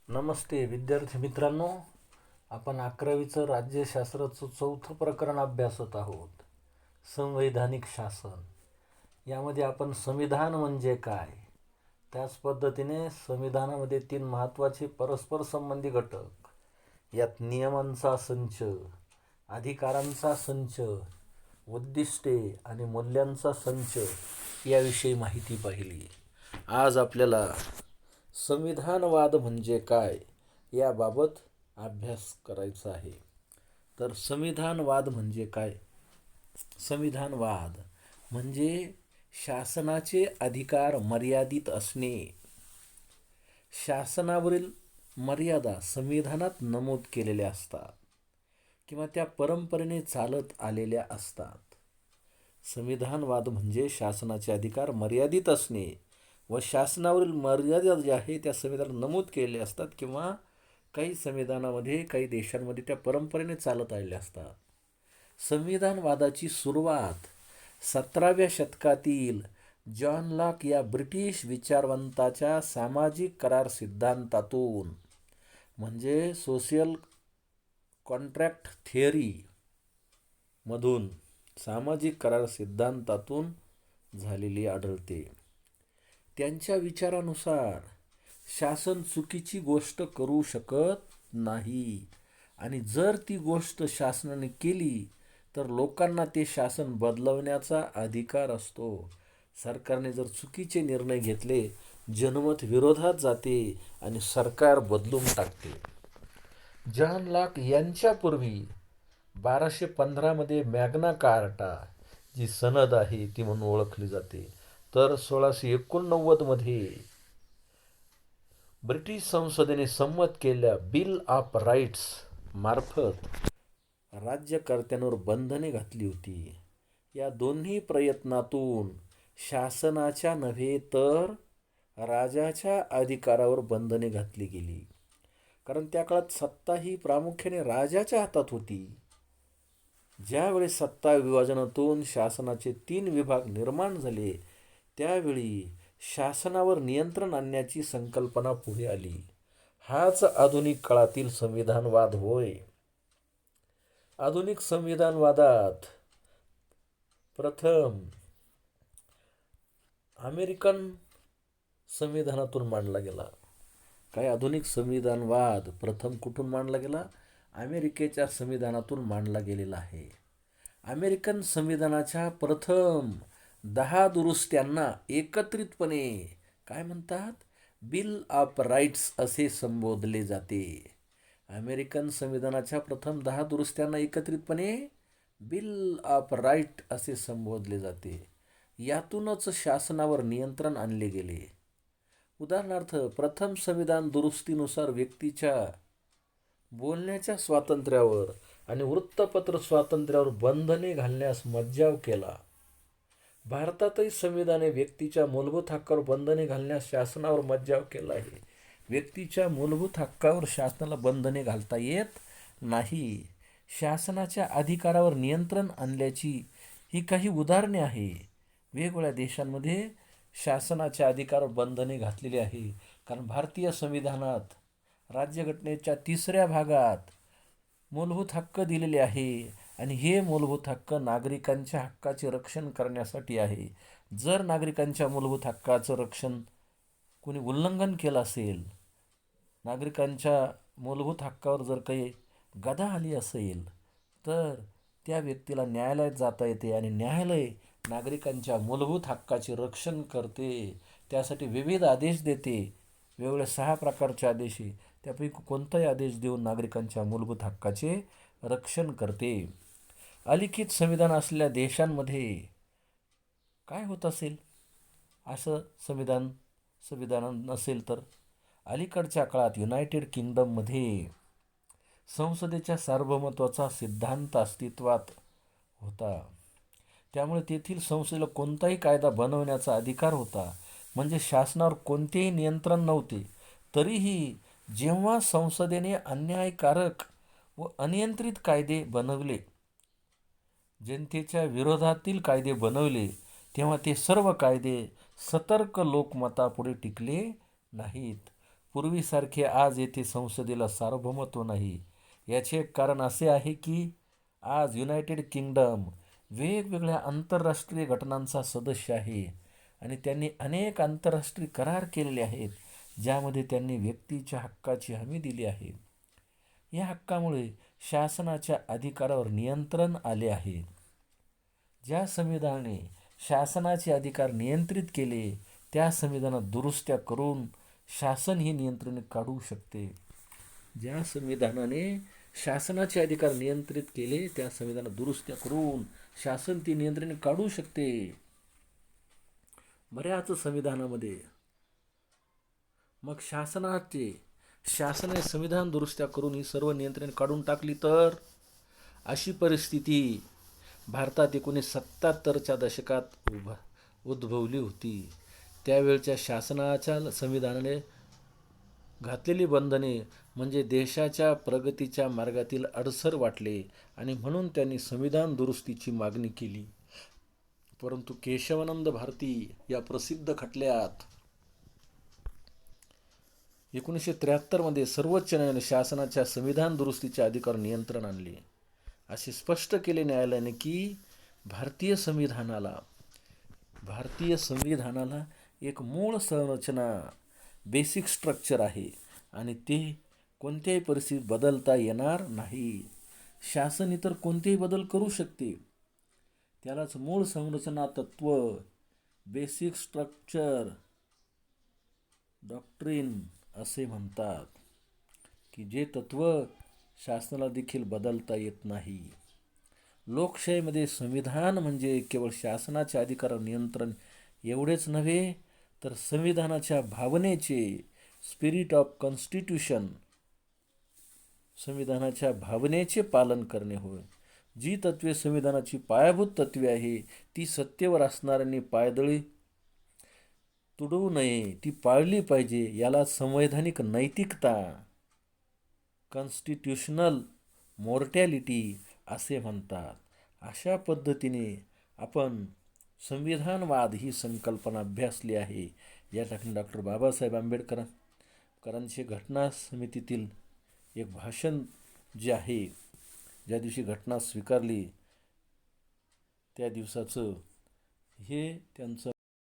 नमस्ते विद्यार्थी मित्रांनो. आपण 11वीचं राज्यशास्त्राचं चौथं प्रकरण अभ्यासत आहोत. संवैधानिक शासन. यामध्ये आपण संविधान म्हणजे काय, त्याच पद्धतीने संविधानामध्ये 3 महत्त्वाचे परस्पर संबंधी घटक, यात नियमांचा संच, अधिकारांचा संच, उद्दिष्टे आणि मूल्यांचा संच याविषयी माहिती पाहिली. आज आपल्याला संविधानवाद म्हणजे काय याबाबत अभ्यास करायचा आहे. तर संविधानवाद म्हणजे काय? संविधानवाद म्हणजे शासनाचे अधिकार मर्यादित असणे. शासनावरील मर्यादा संविधानात नमूद केलेल्या असतात किंवा त्या परंपरेने चालत आलेल्या असतात. संविधानवाद म्हणजे शासनाचे अधिकार मर्यादित असणे व शासनावरील मर्यादा ज्या आहे त्या संविधानात नमूद केलेल्या असतात किंवा काही संविधानामध्ये, काही देशांमध्ये त्या परंपरेने चालत आलेल्या असतात. संविधानवादाची सुरुवात 17व्या शतकातील जॉन लॉक या ब्रिटिश विचारवंताच्या सामाजिक करार सिद्धांतातून म्हणजे सोशल कॉन्ट्रॅक्ट थिअरी मधून, सामाजिक करार सिद्धांतातून झालेली आढळते. त्यांच्या विचारानुसार शासन चुकीची गोष्ट करू शकत नाही आणि जर ती गोष्ट शासनाने केली तर लोकांना ते शासन बदलवण्याचा अधिकार असतो. सरकारने जर चुकीचे निर्णय घेतले, जनमत विरोधात जाते आणि सरकार बदलून टाकते. जॉन लॉक यांच्यापूर्वी 1215 मध्ये मॅग्ना कार्टा जी सनद आहे ती म्हणून ओळखली जाते, तर 1689 मध्ये ब्रिटिश संसदेने संमत केलेल्या बिल ऑफ राईट्स मार्फत राज्यकर्त्यांवर बंधने घातली होती. या दोन्ही प्रयत्नातून शासनाच्या नव्हे तर राजाच्या अधिकारावर बंधने घातली गेली, कारण त्या काळात सत्ता ही प्रामुख्याने राजाच्या हातात होती. ज्यावेळी सत्ता विभाजनातून शासनाचे 3 विभाग निर्माण झाले त्यावेळी शासनावर नियंत्रण आणण्याची संकल्पना पुढे आली. हाच आधुनिक काळातील संविधानवाद होय. आधुनिक संविधानवादात प्रथम अमेरिकन संविधानातून मांडला गेला. काय आधुनिक संविधानवाद प्रथम कुठून मांडला गेला? अमेरिकेच्या संविधानातून मांडला गेलेला आहे. अमेरिकन संविधानाच्या प्रथम 10 दुरुस्त्यांना एकत्रितपणे काय म्हणतात? बिल ऑफ राईट्स असे संबोधले जाते. अमेरिकन संविधानाच्या प्रथम 10 दुरुस्त्यांना एकत्रितपणे बिल ऑफ राईट असे संबोधले जाते. यातूनच शासनावर नियंत्रण आणले गेले. उदाहरणार्थ, प्रथम संविधान दुरुस्तीनुसार व्यक्तीच्या बोलण्याच्या स्वातंत्र्यावर आणि वृत्तपत्र स्वातंत्र्यावर बंधने घालण्यास मज्जाव केला. भारतातही संविधाने व्यक्तीच्या मूलभूत हक्कावर बंधने घालण्यास शासनावर मज्जाव केला आहे. व्यक्तीच्या मूलभूत हक्कावर शासनाला बंधने घालता येत नाही. शासनाच्या अधिकारावर नियंत्रण आणल्याची ही काही उदाहरणे आहे. वेगवेगळ्या देशांमध्ये शासनाच्या अधिकारावर बंधने घातलेली आहे, कारण भारतीय संविधानात राज्यघटनेच्या 3ऱ्या भागात मूलभूत हक्क दिलेले आहे आणि हे मूलभूत हक्क नागरिकांच्या हक्काचे रक्षण करण्यासाठी आहे. जर नागरिकांच्या मूलभूत हक्काचं रक्षण कोणी उल्लंघन केलं असेल, नागरिकांच्या मूलभूत हक्कावर जर काही गदा आली असेल, तर त्या व्यक्तीला न्यायालयात जाता येते आणि न्यायालय नागरिकांच्या मूलभूत हक्काचे रक्षण करते. त्यासाठी विविध आदेश देते. वेगवेगळ्या 6 प्रकारचे आदेश आहे, त्यापैकी कोणताही आदेश देऊन नागरिकांच्या मूलभूत हक्काचे रक्षण करते. अलिखित संविधान असलेल्या देशांमध्ये काय होत असेल? असं संविधान नसेल तर अलीकडच्या काळात युनायटेड किंगडममध्ये संसदेच्या सार्वभौमत्वाचा सिद्धांत अस्तित्वात होता. त्यामुळे तेथील संसदेला कोणताही कायदा बनवण्याचा अधिकार होता, म्हणजे शासनावर कोणतेही नियंत्रण नव्हते. तरीही जेव्हा संसदेने अन्यायकारक व अनियंत्रित कायदे बनवले, जनतेच्या विरोधातील कायदे बनवले, तेव्हा ते सर्व कायदे सतर्क लोकमतापुढे टिकले नाहीत. पूर्वीसारखे आज येथे संसदेला सार्वभौमत्व नाही. याचे एक कारण असे आहे की आज युनायटेड किंगडम वेगवेगळ्या आंतरराष्ट्रीय घटनांचा सदस्य आहे आणि त्यांनी अनेक आंतरराष्ट्रीय करार केलेले आहेत, ज्यामध्ये त्यांनी व्यक्तीच्या हक्काची हमी दिली आहे. या हक्कामुळे शासनाच्या अधिकारावर नियंत्रण आले आहे. ज्या संविधानाने शासनाचे अधिकार नियंत्रित केले, त्या संविधानात दुरुस्त्या करून शासन ही नियंत्रण काढू शकते. ज्या संविधानाने शासनाचे अधिकार नियंत्रित केले, त्या संविधानात दुरुस्त्या करून शासन ती नियंत्रण काढू शकते. बऱ्याच संविधानामध्ये मग शासनाने संविधान दुरुस्त्या करून ही सर्व नियंत्रण काढून टाकली तर अशी परिस्थिती भारतात 1977च्या दशकात उद्भवली होती. त्यावेळच्या शासनाच्या संविधानाने घातलेली बंधने म्हणजे देशाच्या प्रगतीच्या मार्गातील अडसर वाटले आणि म्हणून त्यांनी संविधान दुरुस्तीची मागणी केली. परंतु केशवानंद भारती या प्रसिद्ध खटल्यात 1973 सर्वोच्च न्यायालयाने शासनाच्या संविधान दुरुस्तीचे अधिकार नियंत्रण आणले. असे स्पष्ट केले न्यायालयाने की भारतीय संविधानाला एक मूळ संरचना, बेसिक स्ट्रक्चर आहे आणि ते कोणत्याही परिस्थितीत बदलता येणार नाही. शासन इतर कोणतेही बदल करू शकते. त्यालाच मूळ संरचना तत्व, बेसिक स्ट्रक्चर डॉक्ट्रिन असे म्हणतात, की जे तत्व शासनाला देखील बदलता येत नाही. लोकशाहीमध्ये संविधान म्हणजे केवळ शासनाच्या अधिकारावर नियंत्रण एवढेच नव्हे, तर संविधानाच्या भावनेचे, स्पिरिट ऑफ कॉन्स्टिट्यूशन, संविधानाच्या भावनेचे पालन करणे होय. जी तत्वे संविधानाची पायाभूत तत्वे आहे, ती सत्तेवर असणाऱ्यांनी पायदळी तुडवू नये, ती पाळली पाहिजे. याला संवैधानिक नैतिकता, कॉन्स्टिट्यूशनल मोर्टॅलिटी असे म्हणतात. अशा पद्धतीने आपण संविधानवाद ही संकल्पना अभ्यासली आहे. या ठिकाणी डॉक्टर बाबासाहेब आंबेडकरांचे घटना समितीतील एक भाषण जे आहे, ज्या दिवशी घटना स्वीकारली त्या दिवसाचं हे त्यांचं